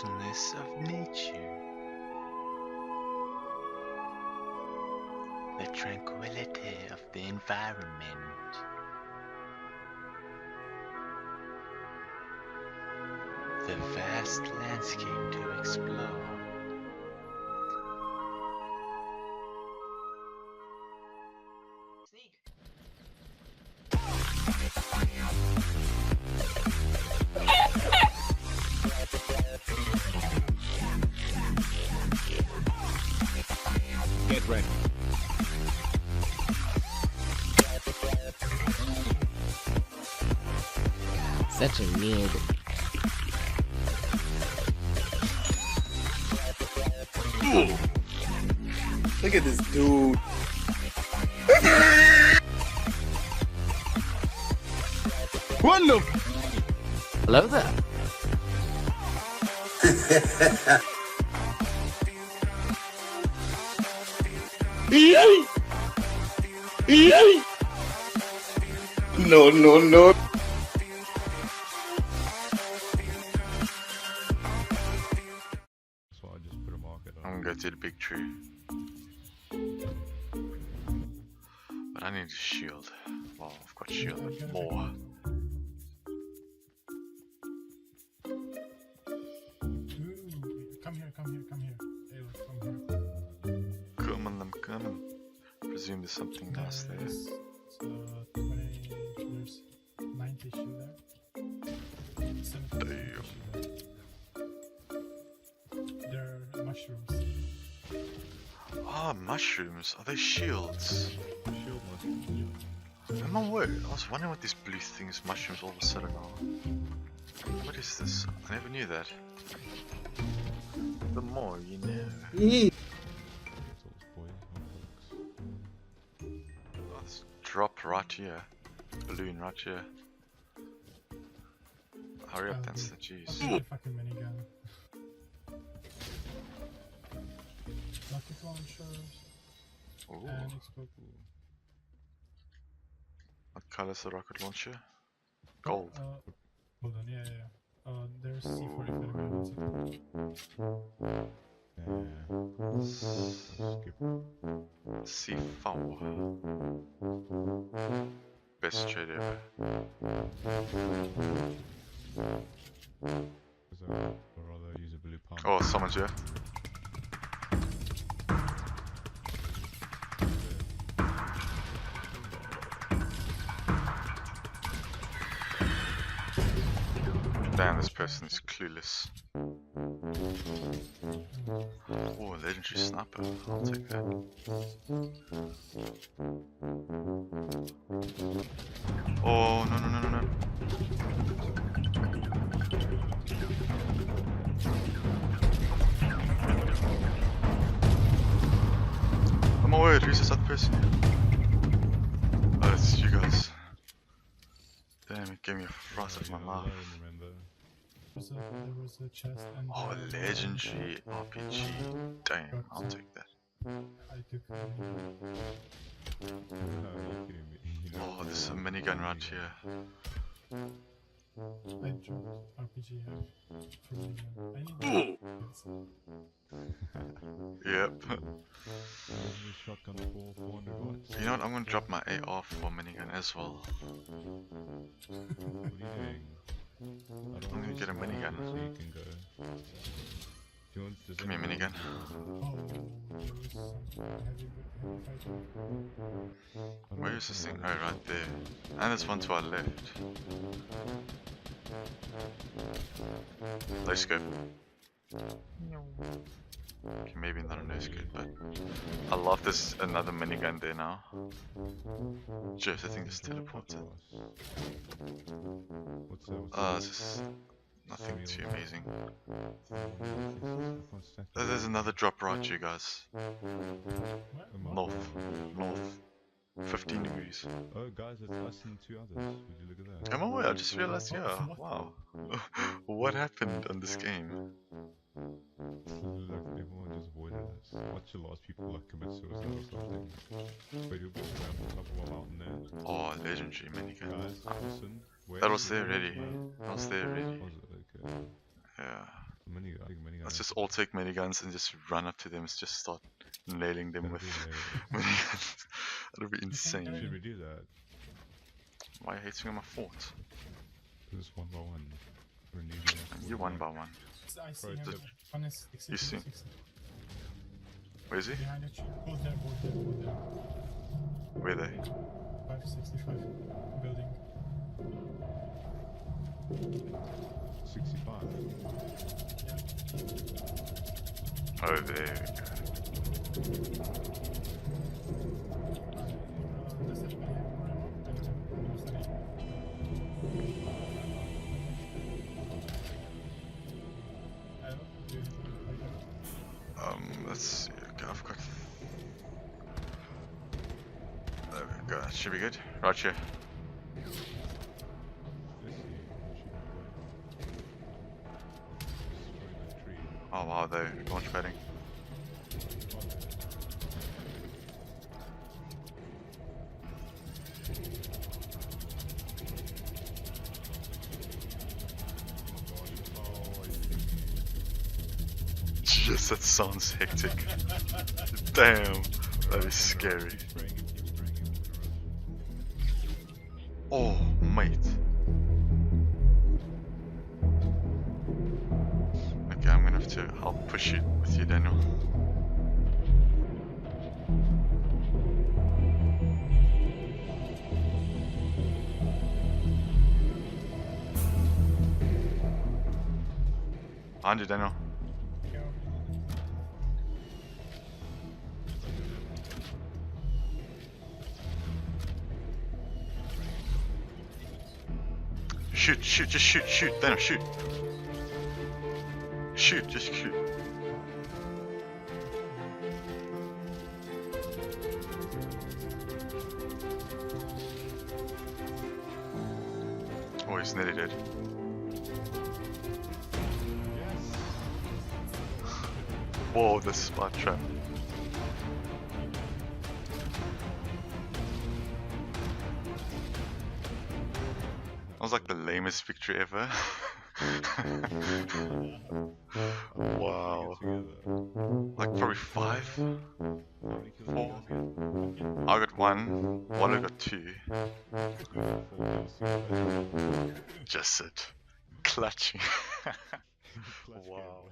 gentleness of nature, the tranquility of the environment, the vast landscape to explore. Sneak! Get ready. Such a mid. Look at this dude. Wonderful! Hello there. No, no, no. So I just put a market on. I'm gonna go to the big tree. But I need a shield. Well, I've got shield, but more. Come here. Ayla, come here. Coming, I'm coming. Presume there's something else there. There's 90 shoe there. 70 Damn. shoe there. They're mushrooms. Ah, mushrooms. Are they shields? Oh my word, I was wondering what these blue things, mushrooms, all of a sudden are. What is this? I never knew that. The more you know. Oh, this drop right here. Balloon right here. Hurry up, Danster, jeez. A fucking minigun. Rocket launchers Ooh, and explode. what color's the rocket launcher? Gold. Hold on, yeah. There's C45. C4. Best trade ever. Oh, someone's here. Damn, this person is clueless. Oh, legendary sniper. I'll take that. Oh, no. Oh my word, who's this other person? Oh, it's you guys. Damn, it gave me a fright of my life. There was a chest and Oh, legendary RPG. Damn, I'll take that. I took Oh, there's a minigun right here. I dropped RPG here for minigun. I need Yep. You know what? I'm gonna drop my AR for minigun as well. I'm gonna get a minigun. Give me a minigun. Where is this thing? Oh, right there. And there's one to our left. Let's go. Okay, maybe not a nose good, but I love this another minigun there now. Jeff, I think it's teleported. It's just nothing too amazing. There's another drop right, you guys. North. 15 degrees. Oh guys, it's us and 2 others. Would you look at that? Come on, I just realized, yeah, wow. What happened on this game? Like everyone just avoided us. Watch the last people like commit suicide or something. But you'll be around the top of a mountain there. Oh, legendary minigun. Guys, listen. That was there already. That was there already. Was it? Okay. Yeah. Minigun. Let's just all take miniguns and just run up to them and just start nailing them That'd with be hilarious. miniguns. That'd be can insane. carry- Should we do that? Why are you hating on my fort? This is 1 by 1. We're needing it. You one by one. I see Right, him. just- One is 60, You see? 60. Where is he? Behind the tree. Go there, go there, go there. Where are they? 565 building. 65. Oh, there we go. Does that mean Let's see. Okay, I've got. There we go. That should be good. Right here. Let's see. What should we do? Destroy that tree. Oh wow, they're launch padding. Yes, that sounds hectic. Damn, that is scary. Oh, mate. Okay, I'm gonna have to help push it with you, Daniel. Behind you, Daniel. Shoot, shoot, just shoot, shoot, Daniel, shoot. Shoot, just shoot. Oh, he's nearly dead. Whoa, this is my trap. That was like the lamest victory ever. Wow. Like probably 5? 4? I got 1, Wallo got 2. Just it. Clutching. Wow.